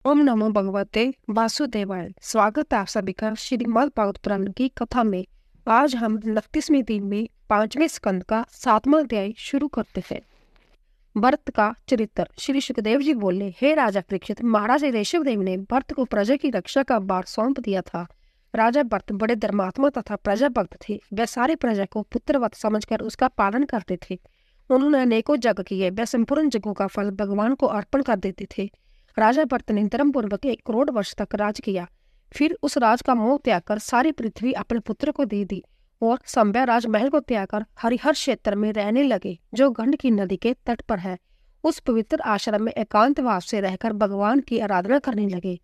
ओम नमो भगवते वासुदेवाय। स्वागत है आप सभी का श्रीमद् भागवत पुराण की कथा में। आज हम 29वें दिन में 5वें स्कंद का 7वां अध्याय शुरू करते हैं। भरत का चरित्र। श्री सुखदेव जी बोले, हे राजा परीक्षित, महाराज ऋषभ देव ने भरत को प्रजा की रक्षा का भार सौंप दिया था। राजा भरत बड़े धर्मात्मा तथा प्रजा भक्त थे। वे सारी प्रजा को पुत्रवत समझकर उसका पालन करते थे। उन्होंने अनेकों यज्ञ किए। वे संपूर्ण यज्ञों का फल भगवान को अर्पण कर देते थे। राजा भरत ने धर्म पूर्वक 1 करोड़ वर्ष तक राज किया। फिर उस राज का मोह त्याग कर सारी पृथ्वी अपने पुत्र को दे दी और संभ्य राजमहल को त्याग कर हरिहर क्षेत्र में रहने लगे, जो गंडकी नदी के तट पर है। उस पवित्र आश्रम में एकांतवास से रहकर भगवान की आराधना करने लगे।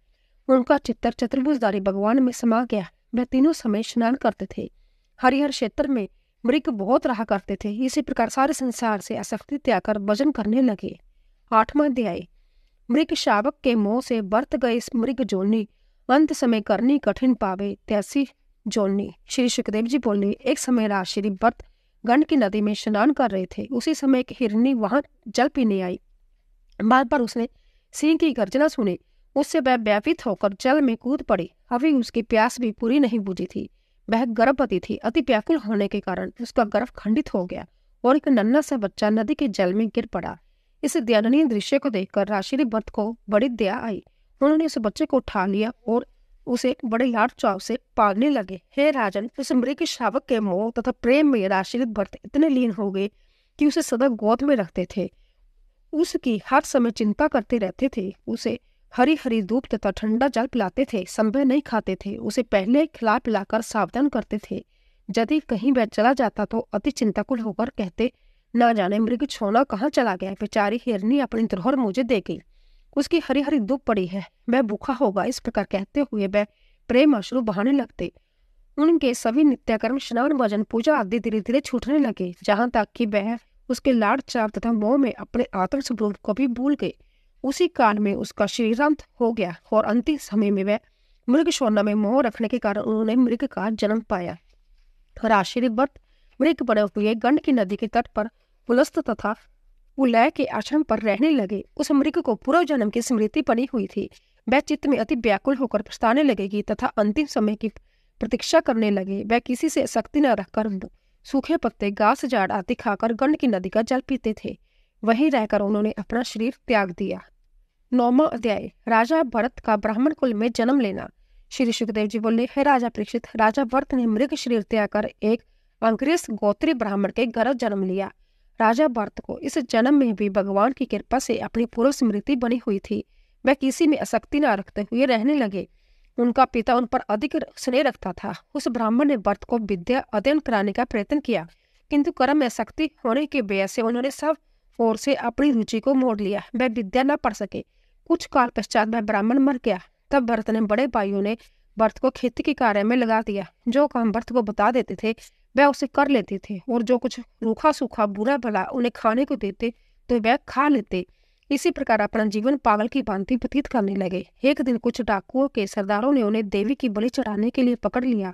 उनका चित्त चतुर्भुजधारी भगवान में समा गया। वे तीनों समय स्नान करते थे। हरिहर क्षेत्र में मृग बहुत रहा करते थे। इसी प्रकार सारे संसार से आसक्ति त्याग कर भजन करने लगे। 8वां अध्याय। मृग शावक के मोह से बरत गए मृग जोनी, अंत समय करनी कठिन पावे तैसी जोनी। श्री सुखदेव जी बोले, एक समय राज श्री भरत गंड की नदी में स्नान कर रहे थे। उसी समय एक हिरनी वहां जल पीने आई। बार बार उसने सिंह की गर्जना सुनी। उससे वह भयभीत होकर जल में कूद पड़ी। अभी उसकी प्यास भी पूरी नहीं बुझी थी। वह गर्भवती थी। अति व्याकुल होने के कारण उसका गर्भ खंडित हो गया और एक नन्हा सा बच्चा नदी के जल में गिर पड़ा। इस दयनीय दृश्य को देखकर राजश्री भरत को बड़ी दया आई। उन्होंने उस बच्चे को उठा लिया और उसे बड़े लाड चाव से पालने लगे। हे राजन, उस मृग शावक के मोह तथा प्रेम में राजश्री भरत इतने लीन हो गए कि उसे सदा गोद में रखते थे। उसकी हर समय चिंता करते रहते थे। उसे हरी हरी धूप तथा ठंडा जल पिलाते थे। संभव नहीं खाते थे। उसे पहले खिला पिलाकर सावधान करते थे। यदि कहीं वह चला जाता तो अति चिंताकुल होकर कहते, न जाने मृग छोना कहाँ चला गया। बेचारी हिरनी अपनी धरोहर मुझे दे गई। उसकी हरी हरी धूप पड़ी है, वह भूखा होगा। इस प्रकार कहते हुए वह प्रेम अश्रु बहाने लगते। उनके सभी नित्यकर्म, स्नान, भजन, पूजा आदि धीरे धीरे छूटने लगे, जहाँ तक कि वह उसके लाड़ चाव तथा मोह में अपने आत्म स्वरूप को भी भूल गए। उसी काल में उसका शरीरांत हो गया और अंतिम समय में वह मृग शोना में मोह रखने के कारण उन्होंने मृग का जन्म पाया। राजश्री भरत मृग बड़े हुए गंड की नदी के तट पर पुलस्त तथा उलय के आश्रम पर रहने लगे। उस मृग को पूर्व जन्म की स्मृति बनी हुई थी। वह चित्त में अति व्याकुल होकर पछताने लगेगी तथा अंतिम समय की प्रतीक्षा करने लगे। वह किसी से शक्ति न रखकर सूखे पत्ते, घास, झाड़ आदि खाकर गंड की नदी का जल पीते थे। वहीं रहकर उन्होंने अपना शरीर त्याग दिया। 9वां अध्याय। राजा भरत का ब्राह्मण कुल में जन्म लेना। श्री सुखदेव जी बोले, हे राजा परीक्षित, राजा भरत ने मृग शरीर त्याग कर एक अंग्रेज गोत्री ब्राह्मण के घर जन्म लिया। राजा भरत को इस जन्म में भी भगवान की कृपा से अपनी पूर्व स्मृति बनी हुई थी। वह किसी में आसक्ति न रखते हुए रहने लगे। उनका पिता उन पर अधिक स्नेह रखता था। उस ब्राह्मण ने भरत को विद्या अध्ययन कराने का प्रयत्न किया, किंतु कर्म में आसक्ति होने के वजह से उन्होंने सब ओर से अपनी रुचि को मोड़ लिया। वह विद्या न पढ़ सके। कुछ काल पश्चात वह ब्राह्मण मर गया। तब भरत ने बड़े भाइयों ने भरत को खेती के कार्य में लगा दिया। जो काम भरत को बता देते थे वह उसे कर लेते थे, और जो कुछ रूखा सूखा बुरा भला उन्हें खाने को देते तो वह खा लेते। इसी प्रकार अपना जीवन पागल की भांति व्यतीत करने लगे। एक दिन कुछ डाकुओं के सरदारों ने उन्हें देवी की बलि चढ़ाने के लिए पकड़ लिया।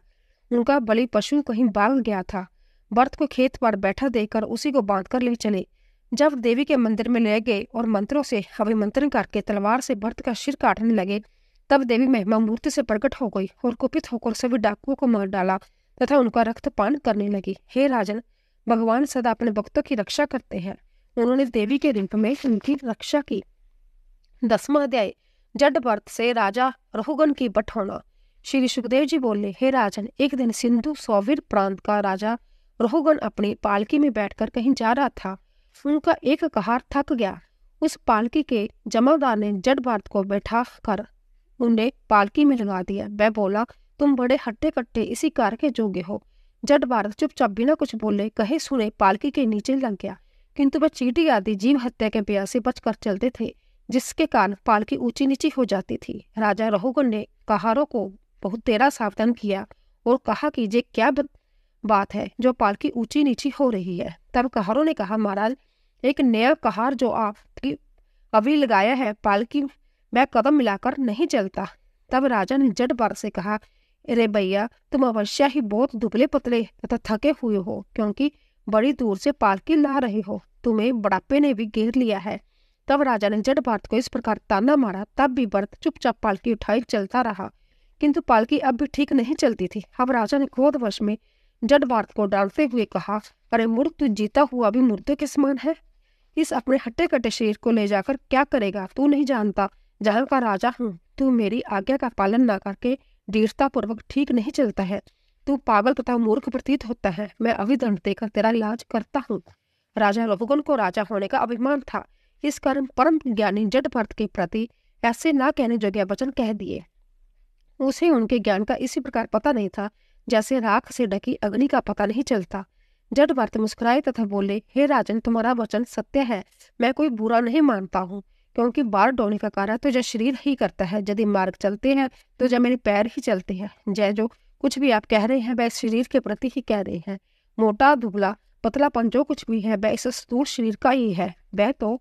उनका बलि पशु कहीं भाग गया था। भरत को खेत पर बैठा देखकर उसी को बांध कर ले चले। जब देवी के मंदिर में ले गए और मंत्रों से अभिमंत्रण करके तलवार से भरत का सिर काटने लगे, तब देवी महिमा मूर्ति से प्रकट हो गई और कुपित होकर सभी डाकुओं को मार डाला तथा उनका रक्तपान करने लगी। हे राजन, भगवान सदा अपने भक्तों की रक्षा करते हैं। उन्होंने देवी के रूप में उनकी रक्षा की। 10वां अध्याय। जड भरत से राजा रहुगन की बट होना। श्री सुखदेव जी बोले, हे राजन, एक दिन सिंधु सौवीर प्रांत का राजा रहुगन अपनी पालकी में बैठकर कहीं जा रहा था। उनका एक कहार थक गया। उस पालकी के जमादार ने जड भरत को बैठा कर उन्हें पालकी में लगा दिया। वह बोला, तुम बड़े हट्टे कट्टे इसी कार के जोगे हो। जड भरत चुपचाप बिना कुछ बोले कहे सुने पालकी के नीचे लग गया, किंतु वह चींटी आदि जीव हत्या के प्रयास से बचकर चलते थे, जिसके कारण पालकी ऊंची नीची हो जाती थी। राजा रहुगन ने कहारों को बहुत तेरा सावधान किया और कहा कि ये क्या बात है जो पालकी ऊंची नीची हो रही है। तब कहारों ने कहा, महाराज, एक नया कहार जो आपकी अभी लगाया है, पालकी वह कदम मिलाकर नहीं चलता। तब राजा ने जड भरत से कहा, अरे भैया, तुम अवश्य ही बहुत दुबले पतले तथा थके हुए हो, क्योंकि बड़ी दूर से पालकी ला रहे हो। तुम्हें बुढ़ापे ने भी घेर लिया है। तब राजा ने जड़ भरत को इस प्रकार ताना मारा। तब भी भरत चुपचाप पालकी उठाई चलता रहा, किंतु पालकी अब भी ठीक नहीं चलती थी। अब राजा ने क्रोधवश में जड़ भरत को डांटते हुए कहा, अरे मूर्ख, तू जीता हुआ भी मुर्दे के समान है। इस अपने हट्टे कट्टे शरीर को ले जाकर क्या करेगा? तू नहीं जानता जहाँ का राजा हूँ। तू मेरी आज्ञा का पालन न करके दृढ़ता पूर्वक ठीक नहीं चलता है। तू पागल तथा मूर्ख प्रतीत होता है। मैं अभी दंड देकर तेरा इलाज करता हूँ। राजा रघुगण को राजा होने का अभिमान था, इस कारण परम ज्ञानी जड़ भरत के प्रति ऐसे ना कहने योग्य वचन कह दिए। उसे उनके ज्ञान का इसी प्रकार पता नहीं था जैसे राख से ढकी अग्नि का पता नहीं चलता। जड़ भरत मुस्कुराए तथा बोले, हे राजन, तुम्हारा वचन सत्य है। मैं कोई बुरा नहीं मानता हूँ, क्योंकि बार डोने का कार्य तो जय शरीर ही करता है। यदि मार्ग चलते हैं तो जय मेरे पैर ही चलते हैं। जय जो कुछ भी आप कह रहे हैं वह शरीर के प्रति ही कह रहे हैं। मोटा दुबला पतलापन जो कुछ भी है वह इस स्थूल शरीर का ही है। वह तो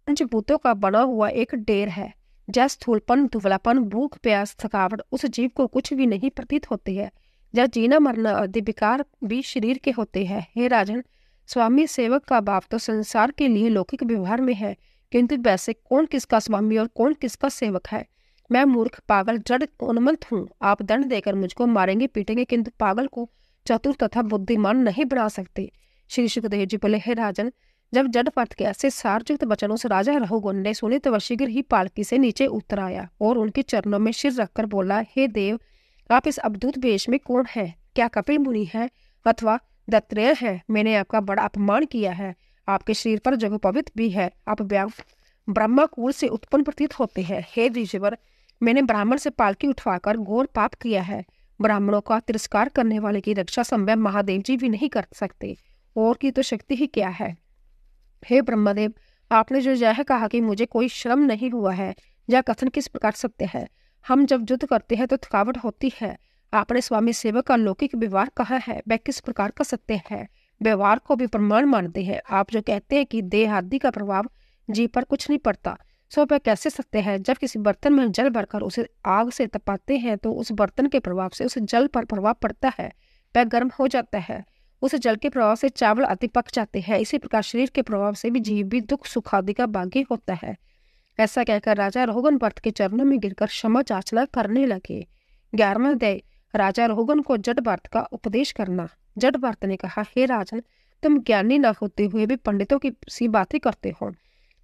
पंचभूतों का बना हुआ एक ढेर है। जय स्थूलपन, दुबलापन, भूख, प्यास, थकावट उस जीव को कुछ भी नहीं प्रतीत होते हैं। जब जीना मरना आदि विकार भी शरीर के होते हैं। हे राजन, स्वामी सेवक का भाव तो संसार के लिए लौकिक व्यवहार में है, किंतु वैसे कौन किसका स्वामी और कौन किसका सेवक है? मैं मूर्ख, पागल, जड़, उन्मत्त हूँ। आप दंड देकर मुझको मारेंगे पीटेंगे, किंतु पागल को चतुर तथा बुद्धिमान नहीं बना सकते। श्री सुखदेव जी बोले, हे राजन, जब जड़ भरत के ऐसे सारयुक्त वचन उस राजा रघुगण ने सुने तो वह शीघ्र ही पालकी से नीचे उतर आया और उनके चरणों में सिर रखकर बोला, हे देव, आप इस अवधूत वेश में कौन है? क्या कपिल मुनि है अथवा दत्तात्रेय है? मैंने आपका बड़ा अपमान किया है। आपके शरीर पर जो पवित्र भी है, आप ब्रह्मा कुल से उत्पन्न प्रतीत होते हैं। हे ऋषिवर, मैंने ब्राह्मण से पालकी उठवाकर घोर पाप किया है। ब्राह्मणों का तिरस्कार करने वाले की रक्षा संभव महादेव जी भी नहीं कर सकते, और की तो शक्ति ही क्या है। हे ब्रह्मदेव, आपने जो यह कहा कि मुझे कोई श्रम नहीं हुआ है, यह कथन किस प्रकार सत्य है? हम जब युद्ध करते हैं तो थकावट होती है। आपने स्वामी सेवक का लौकिक व्यवहार कहा है, वह किस प्रकार का सत्य है? व्यवहार को भी प्रमाण मानते हैं। आप जो कहते हैं कि देह आदि का प्रभाव जीव पर कुछ नहीं पड़ता, सो वह कैसे सत्य है? जब किसी बर्तन में जल भरकर उसे आग से तपाते हैं तो उस बर्तन के प्रभाव से उस जल पर प्रभाव पड़ता है, वह गर्म हो जाता है। उस जल के प्रभाव से चावल आदि पक जाते हैं। इसी प्रकार शरीर के प्रभाव से भी जीव भी दुख सुख आदि का भागी होता है। ऐसा कहकर राजा रघुगण भरत के चरणों में गिरकर क्षमा याचना करने लगे। 11वां अध्याय, राजा रघुगण को जड़ भरत का उपदेश करना। जड़ भरत ने कहा, हे राजन, तुम ज्ञानी न होते हुए भी पंडितों की सी बातें करते हो।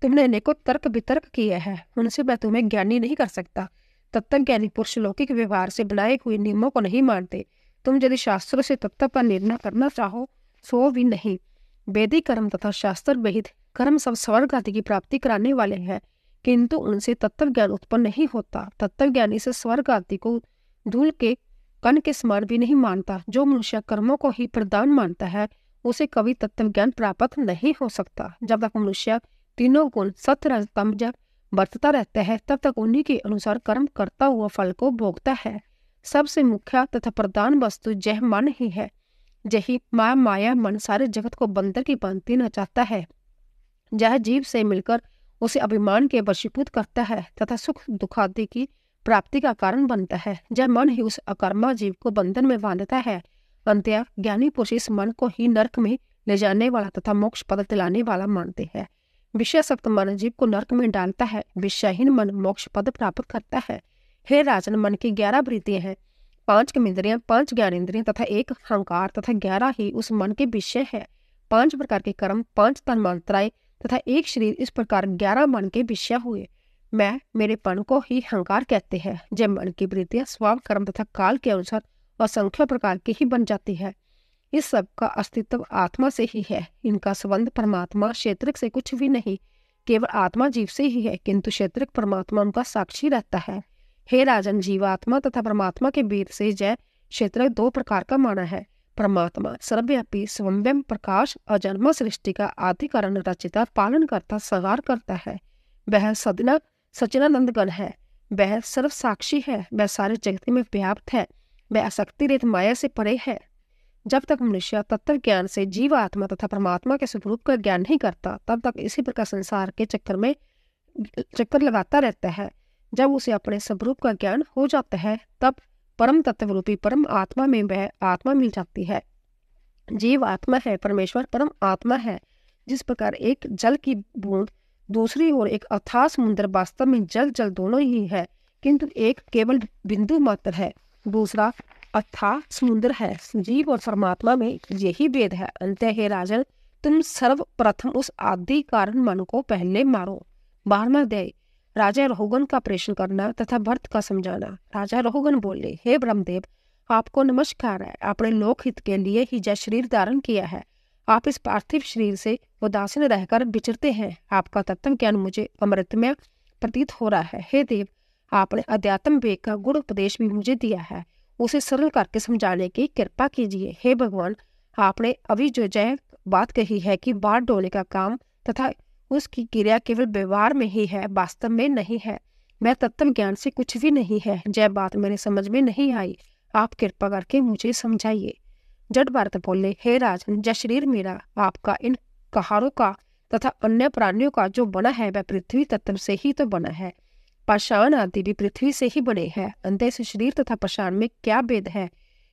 तुमने अनेकों तर्क वितर्क किए हैं, उनसे मैं तुम्हें ज्ञानी नहीं कर सकता। तत्व ज्ञानी पुरुष लौकिक व्यवहार से बनाए हुए नियमों को नहीं मानते। तुम यदि शास्त्रों से तत्व का निर्णय करना चाहो सो भी नहीं। वैदिक कर्म तथा शास्त्र विहित कर्म सब स्वर्ग आदि की प्राप्ति कराने वाले हैं, किंतु उनसे तत्व ज्ञान उत्पन्न नहीं होता। तत्व ज्ञानी से स्वर्ग आदि को धूल के कण के समान भी नहीं मानता। जो मनुष्य कर्मों को ही प्रधान मानता है उसे कभी तत्व ज्ञान प्राप्त नहीं हो सकता। जब तक मनुष्य तीनों गुण सत्य रज तम जब बरतता रहता है तब तक उन्हीं के अनुसार कर्म करता हुआ फल को भोगता है। सबसे मुख्य तथा प्रधान वस्तु यह मन ही है। यही माया मन सारे जगत को बंदर की भांति नचाता है। यह जीव से मिलकर उसे अभिमान के वशीभूत करता है तथा सुख दुख आदि की प्राप्ति का कारण बनता है। यह मन ही उस अकर्मा जीव को बंधन में बांधता है। अंततः ज्ञानी पुरुष इस मन को ही नरक में ले जाने वाला तथा मोक्ष पद दिलाने वाला मानते हैं। विषयासक्त मन जीव को नरक में डालता है, विषयहीन मन मोक्ष पद प्राप्त करता है। हे राजन, मन की 11 वृत्तियां हैं, 5 कर्मेंद्रियां, 5 ज्ञानेंद्रियां तथा 1 अहंकार तथा 11 ही उस मन के विषय है। 5 प्रकार के कर्म, 5 तन्मात्राएं तथा 1 शरीर, इस प्रकार 11 मन के विषय हुए। मैं मेरेपन को ही अहंकार कहते हैं। जब मन की वृत्तियां स्वभाव कर्म तथा काल के अनुसार असंख्य प्रकार की ही बन जाती है। इस सब का अस्तित्व आत्मा से ही है। इनका संबंध परमात्मा क्षेत्रिक से कुछ भी नहीं, केवल आत्मा जीव से ही है, किंतु क्षेत्रिक परमात्मा उनका साक्षी रहता है। हे राजन, जीवात्मा तथा परमात्मा के बीच से जय क्षेत्र 2 प्रकार का माना है। परमात्मा सर्वव्यापी स्वयं प्रकाश अजन्म सृष्टि का आदि कारण रचिता पालन करता संहार करता है। वह सदना सचिनानंद गण है। वह सर्व साक्षी है। वह सारे जगत में व्याप्त है। वह आसक्ति रहित माया से परे है। जब तक मनुष्य तत्व ज्ञान से जीव आत्मा तथा परमात्मा के स्वरूप का ज्ञान नहीं करता तब तक इसी प्रकार संसार के चक्कर लगाता रहता है। जब उसे अपने स्वरूप का ज्ञान हो जाता है तब परम तत्व रूपी परम आत्मा में वह आत्मा मिल जाती है। जीव आत्मा है, परमेश्वर परम आत्मा है। जिस प्रकार एक जल की बूंद दूसरी ओर एक अथाह समुद्र वास्तव में जल जल दोनों ही है, किंतु एक केवल बिंदु मात्र है, दूसरा अथाह समुद्र है। जीव और परमात्मा में यही भेद है। अंत हे राजन, तुम सर्वप्रथम उस आदि कारण मन को पहले मारो। 12वां अध्याय, राजा रहुगन का प्रश्न करना तथा भरत का समझाना। राजा रहुगन बोले, हे ब्रह्मदेव, आपको नमस्कार है। आपने लोकहित के लिए ही जय शरीर धारण किया है। आप इस पार्थिव शरीर से उदासीन रहकर विचरते हैं। आपका तत्व ज्ञान मुझे अमृतमय प्रतीत हो रहा है। हे देव, आपने अध्यात्म वेग का गुण उपदेश भी मुझे दिया है, उसे सरल करके समझाने की कृपा कीजिए। हे भगवान, आपने अभी जो जय बात कही है कि बाढ़ डोले का काम तथा उसकी क्रिया केवल व्यवहार में ही है, वास्तव में नहीं है। मैं तत्व ज्ञान से कुछ भी नहीं है। जय बात मेरे समझ में नहीं आई, आप कृपा करके मुझे समझाइए। जट भरत बोले, हे राजन, जय शरीर मेरा आपका इन कहारों का तथा अन्य प्राणियों का जो बना है वह पृथ्वी तत्व से ही तो बना है। पाषाण आदि भी पृथ्वी से ही बने हैं। अंत से शरीर तथा पाषाण में क्या भेद है?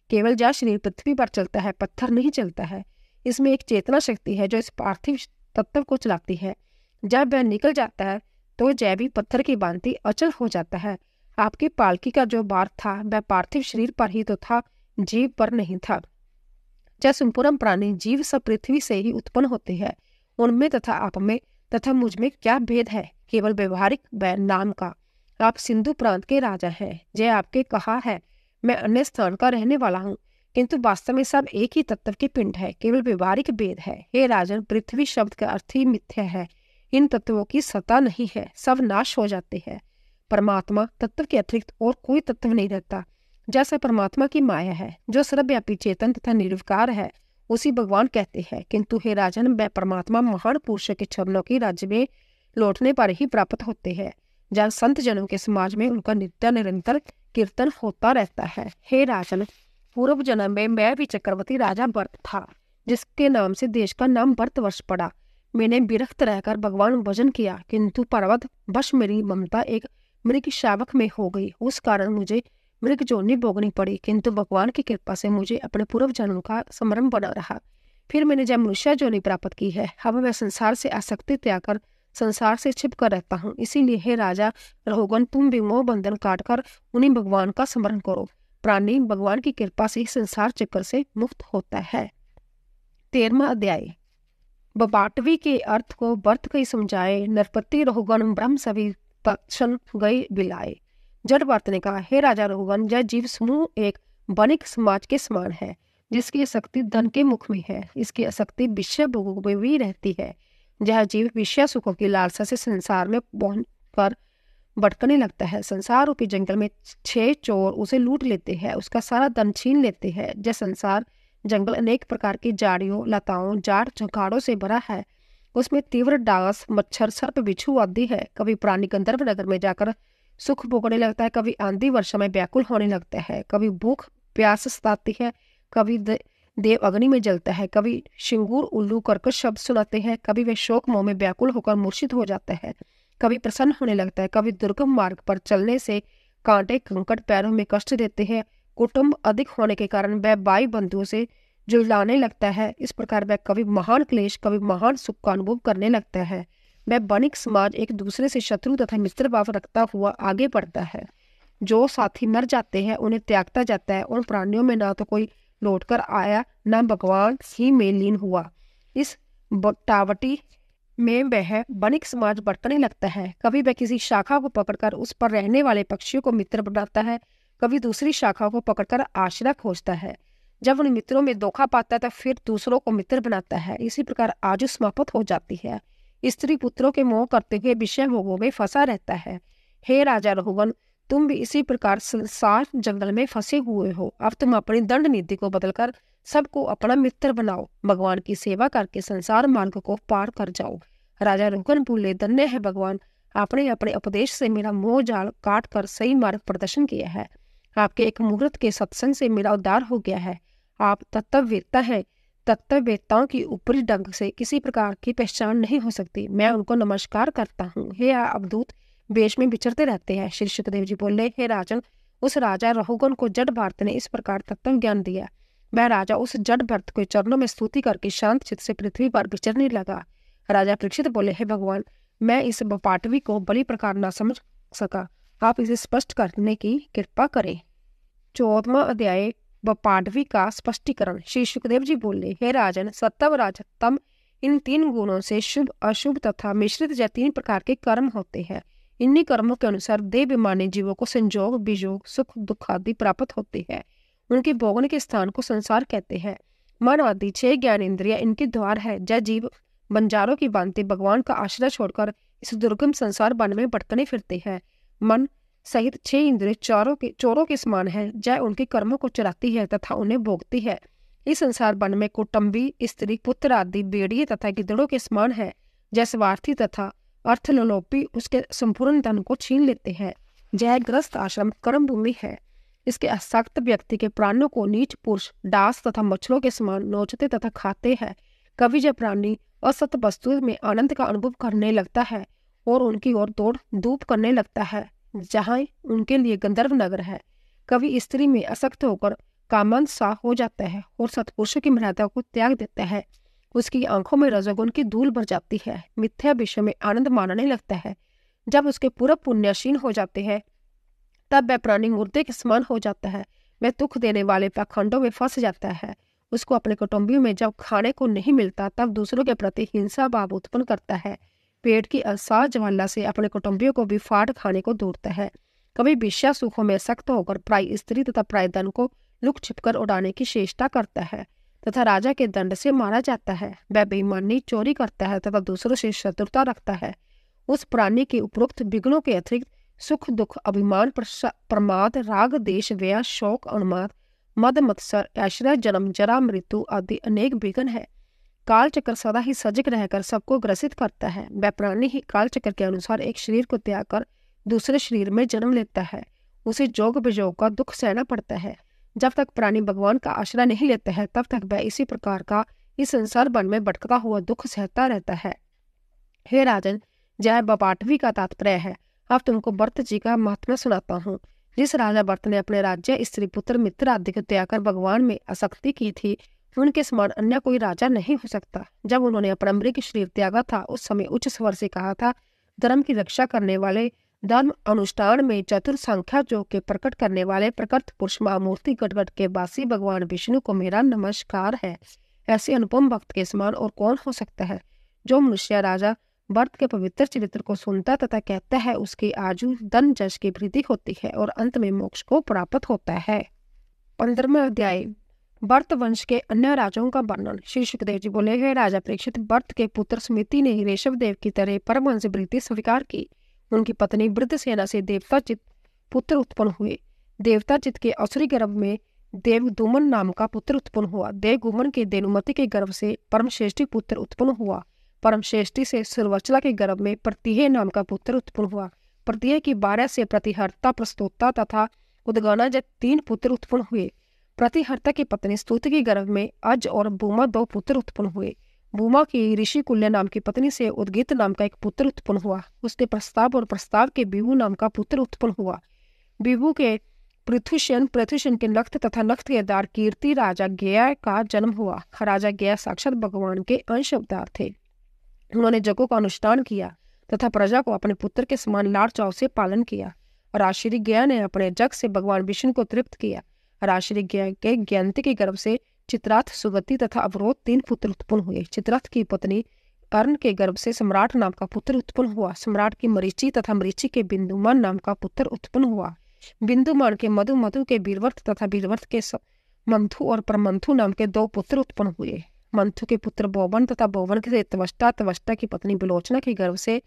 केवल जहाँ शरीर पृथ्वी पर चलता है, पत्थर नहीं चलता है। इसमें एक चेतना शक्ति है जो इस पार्थिव तत्व को चलाती है। जब वह निकल जाता है तो जय भी पत्थर की भांति अचल हो जाता है। आपकी पालकी का जो भार था वह पार्थिव शरीर पर ही तो था, जीव पर नहीं था। जय संपूर्ण प्राणी जीव सब पृथ्वी से ही उत्पन्न होते हैं। उनमें तथा आप में तथा मुझ में क्या भेद है? केवल व्यवहारिक व नाम का। आप सिंधु प्रांत के राजा हैं। जय आपके कहा है मैं अन्य स्थान का रहने वाला हूँ, किंतु वास्तव में सब एक ही तत्व के पिंड है, केवल व्यवहारिक भेद है। हे राजन, पृथ्वी शब्द का अर्थ ही मिथ्या है। इन तत्वों की सत्ता नहीं है, सब नाश हो जाते हैं। परमात्मा तत्व के अतिरिक्त और कोई तत्व नहीं रहता। जैसा परमात्मा की माया है जो सर्वव्यापी चेतन तथा निर्विकार है, उसी भगवान कहते हैं। किंतु हे राजन, वह परमात्मा महान पुरुषों के चरणों की राज्य में लौटने पर ही प्राप्त होते हैं, जहाँ संत जनों के समाज में उनका नित्य निरंतर कीर्तन होता रहता है। हे राजन, पूर्व जन्म में मैं भी चक्रवर्ती राजा भरत था, जिसके नाम से देश का नाम भरतवर्ष पड़ा। मैंने विरक्त रहकर भगवान भजन किया, किंतु पर्वत वश मेरी ममता एक मृग शावक में हो गई। उस कारण मुझे मृग जोनी भोगनी पड़ी, किंतु भगवान की कृपा से मुझे अपने पूर्व जन्म का स्मरण बना रहा। फिर मैंने जब मनुष्य जोनी प्राप्त की है, अब मैं संसार से आसक्ति त्याग कर संसार से छिप कर रहता हूँ। इसीलिए हे राजा रहुगन, तुम भी मोह बंधन काट कर उन्हीं भगवान का स्मरण करो। प्राणी भगवान की कृपा से संसार चक्कर से मुक्त होता है। 13वां अध्याय, बबाटवी के अर्थ को भरत कई समझाए। नरपति रहुगन ब्रह्म सभी तत्क्षण गए बिलाए। जट भरत ने कहा, हे राजा रहुगन, यह जीव समूह एक वणिक समाज के समान है, जिसकी आसक्ति धन के मुख में है। इसकी आसक्ति विषय भोगों में भी रहती है। यह जीव विषय सुखों की लालसा से संसार में पहुंच कर भटकने लगता है। संसार रूपी जंगल में 6 चोर उसे लूट लेते हैं, उसका सारा धन छीन लेते हैं। जय संसार जंगल अनेक प्रकार की झाड़ियों, लताओं, जाड़ झंखाड़ों से भरा है। उसमें तीव्र डांस, मच्छर, सर्प, बिच्छू आदि है। कभी प्राणी गंधर्व नगर में जाकर सुख भोगने लगता है, कभी आंधी वर्षा में व्याकुल होने लगता है, कभी भूख प्यास सताती है, कभी देव अग्नि में जलता है, कभी शिंगूर उल्लू कर्कश शब्द सुनाते हैं, कभी वे शोक मोह में व्याकुल होकर मूर्छित हो जाता है, कभी प्रसन्न होने लगता है, कभी दुर्गम मार्ग पर चलने से कांटे कंकड़ पैरों में कष्ट देते हैं। कुटुंब अधिक होने के कारण वह भाई बंधुओं से जुड़ाने लगता है। इस प्रकार वह कभी महान क्लेश, कभी महान सुख का अनुभव करने लगता है। वह वणिक समाज एक दूसरे से शत्रु तथा मित्र भाव रखता हुआ आगे बढ़ता है। जो साथी मर जाते हैं उन्हें त्यागता जाता है। उन प्राणियों में ना तो कोई लौट कर आया, न भगवान ही में लीन हुआ। इस बटावटी में वह वणिक समाज भटकने लगता है। कभी वह किसी शाखा को पकड़कर उस पर रहने वाले पक्षियों को मित्र बनाता है, कभी दूसरी शाखा को पकड़कर आश्रय खोजता है। जब उन मित्रों में धोखा पाता है तो फिर दूसरों को मित्र बनाता है। इसी प्रकार आयु समाप्त हो जाती है। स्त्री पुत्रों के मोह करते हुए विषय भोगों में फंसा रहता है। हे राजा रहुगन, तुम भी इसी प्रकार संसार जंगल में फंसे हुए हो। अब तुम अपनी दंड नीति को बदलकर सबको अपना मित्र बनाओ। भगवान की सेवा करके संसार मार्ग को पार कर जाओ। राजा रहुगन बोले, धन्य है भगवान, आपने अपने उपदेश से मेरा मोह जाल काट कर सही मार्ग प्रदर्शन किया है। आपके एक मुहूर्त के सत्संग से मेरा उद्धार हो गया है। आप तत्ववेत्ता हैं। तत्ववेत्ताओं की ऊपरी ढंग से किसी प्रकार की पहचान नहीं हो सकती। मैं उनको नमस्कार करता हूँ। हे अवधूत वेश में विचरते रहते हैं। श्री सुखदेव जी बोले, हे राजन, उस राजा रहुगन को जड़ भरत ने इस प्रकार तत्व ज्ञान दिया। वह राजा उस जड़ भरत को चरणों में स्तुति करके शांत चित्त से पृथ्वी पर विचरने लगा। राजा परीक्षित बोले, हे भगवान, मैं इस बपाटवी को बड़ी प्रकार न समझ सका, आप इसे स्पष्ट करने की कृपा करें। 14वां अध्याय बपाटवी का स्पष्टीकरण। श्री सुखदेव जी बोले, हे राजन, सत्तम राजतम इन 3 गुणों से शुभ, अशुभ तथा मिश्रित या 3 प्रकार के कर्म होते हैं। इन्हीं कर्मों के अनुसार देवाभिमानी जीवों को संजोग, विजोग, सुख, दुख आदि प्राप्त होते हैं। उनके भोगने के स्थान को संसार कहते हैं। मन आदि 6 ज्ञानेंद्रिया इनके द्वार है। जय जीव बंजारों की भांति भगवान का आश्रय छोड़कर इस दुर्गम संसार वन में भटकने फिरते हैं। मन सहित 6 इंद्रिय चोरों के समान है। जय उनके कर्मों को चुराती है तथा उन्हें भोगती है। इस संसार वन में कुटुंबी, स्त्री, पुत्र आदि बेड़िए तथा गिद्धड़ों के समान है। जय स्वार्थी तथा अर्थलोलुपी उसके संपूर्ण धन को छीन लेते हैं। जय ग्रस्त आश्रम कर्म भूमि है। इसके आसक्त व्यक्ति के प्राणों को नीच पुरुष डास तथा मछलों के समान नोचते तथा खाते हैं। कभी जब प्राणी असत वस्तु में आनंद का अनुभव करने लगता है और उनकी ओर दौड़ धूप करने लगता है जहाँ उनके लिए गंधर्व नगर है। कभी स्त्री में आसक्त होकर कामंद सा हो जाता है और सत्पुरुषों की मर्यादा को त्याग देता है। उसकी आंखों में रजोगुण की धूल भर जाती है। मिथ्या विषय में आनंद मानने लगता है। जब उसके पूर्व पुण्यशील हो जाते हैं तब वह प्राणी मुर्दे के समान हो जाता है। वह दुख देने वाले पाखंडों में फंस जाता है। उसको अपने कुटुंबियों में जब खाने को नहीं मिलता तब दूसरों के प्रति हिंसा भाव उत्पन्न करता है। पेट की असार ज्वाला से अपने कुटुंबियों को भी फाड़ खाने को दूरता है। कभी विषय सुखों में सख्त होकर प्राय स्त्री तथा प्राय धन को लुक छिपकर उड़ाने की चेष्टा करता है तथा राजा के दंड से मारा जाता है। वह बेईमानी, चोरी करता है तथा दूसरों से शत्रुता रखता है। उस प्राणी के उपरोक्त विघ्नों के अतिरिक्त सुख, दुख, अभिमान, प्रमाद, राग, देश, व्यय, शोक, उन्माद, मद, मत्सर, ऐश्वर्य, जन्म, जरा, मृत्यु आदि अनेक विघ्न है। काल चक्र सदा ही सजग रहकर सबको ग्रसित करता है। वह प्राणी ही काल चक्र के अनुसार एक शरीर को त्याग कर दूसरे शरीर में जन्म लेता है। उसे जोग विजोग का दुख सहना पड़ता है। जब तक प्राणी भगवान का आश्रय नहीं लेता है तब तक वह इसी प्रकार का इस संसार वन में भटकता हुआ दुख सहता रहता है। हे राजन, जय बपाटवी का तात्पर्य है। अब तुमको भरत जी का महात्म्य सुनाता हूँ। जिस राजा भरत ने अपने राज्य, स्त्री, पुत्र, मित्र आदि को त्याग कर भगवान में आसक्ति की थी, उनके समान अन्य कोई राजा नहीं हो सकता। जब उन्होंने अपना अमृत शरीर त्यागा था उस समय उच्च स्वर से कहा था, धर्म की रक्षा करने वाले, धर्म अनुष्ठान में चतुर, संख्या जो के प्रकट करने वाले प्रकृत पुरुष महामूर्ति गटगट के वासी भगवान विष्णु को मेरा नमस्कार है। ऐसे अनुपम भक्त के समान और कौन हो सकता है। जो मनुष्य राजा भरत के पवित्र चरित्र को सुनता तथा कहता है उसकी आयु, धन, जश की वृद्धि होती है और अंत में मोक्ष को प्राप्त होता है। 15वां अध्याय भरत वंश के अन्य राजाओं का वर्णन। श्री सुखदेव जी बोले, हे राजा परीक्षित, भरत के पुत्र सुमिति ने ऋषभ देव की तरह परमहंस वृत्ति स्वीकार की। उनकी पत्नी वृद्धसेना से देवताचित पुत्र उत्पन्न हुए। देवताचित के असुरी गर्भ में देवदुमन नाम का पुत्र उत्पन्न हुआ। देवगुमन के देनुमति के गर्भ से परमश्रेष्ठी पुत्र उत्पन्न हुआ। परमश्रेष्ठी से सुरवचला के गर्भ में प्रतिहे नाम का पुत्र उत्पन्न हुआ। प्रतिहे की 12 से प्रतिहर्ता, प्रस्तोता तथा उदगाना जब 3 पुत्र उत्पन्न हुए। प्रतिहर्ता की पत्नी स्तुति के गर्भ में अज और भूमा 2 पुत्र उत्पन्न हुए। भूमा की ऋषि कुल्य नाम की पत्नी से उद्गीत नाम का एक पुत्र उत्पन्न हुआ। उसके प्रस्ताव और प्रस्ताव के बिहू नाम का पुत्र उत्पन्न हुआ। बिहू के पृथुशन के नख्त तथा नख्त के आधार कीर्ति राजा गया का जन्म हुआ। राजा गया साक्षात भगवान के अंश अवतार थे। उन्होंने जगों का अनुष्ठान किया तथा प्रजा को अपने पुत्र के समान लाड़ चाव से पालन किया। राजश्री गया ने अपने जग से भगवान विष्णु को तृप्त किया। राजश्री गया के ज्ञानति के गर्भ से चित्रार्थ, सुगति तथा अवरोध 3 पुत्र उत्पन्न हुए। चित्रार्थ की पत्नी कर्ण के गर्भ से सम्राट नाम का पुत्र उत्पन्न हुआ। सम्राट की मरीचि तथा मरीचि के बिंदुमान नाम का पुत्र उत्पन्न हुआ। बिंदुमान के मधु, मधु के बीरवर्त तथा बीरवर्त के मंथु और परमंथु नाम के 2 पुत्र उत्पन्न हुए। मंथु के पुत्र बोवन तथा बोवन के त्वष्टा, त्वष्टा की पत्नी बिलोचना के गर्भ से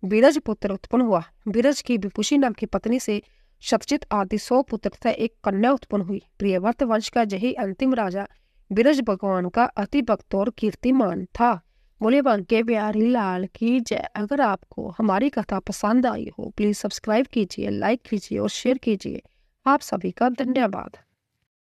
बीरज पुत्र उत्पन्न हुआ। बीरज की विपुषी नाम की पत्नी से शतचित आदि 100 पुत्र तथा एक कन्या उत्पन्न हुई। प्रियव्रत वंश का यही अंतिम राजा बीरज भगवान का अति भक्त और कीर्तिमान था। बोले बांके बिहारी लाल की जय। अगर आपको हमारी कथा पसंद आई हो प्लीज सब्सक्राइब कीजिए, लाइक कीजिए और शेयर कीजिए। आप सभी का धन्यवाद।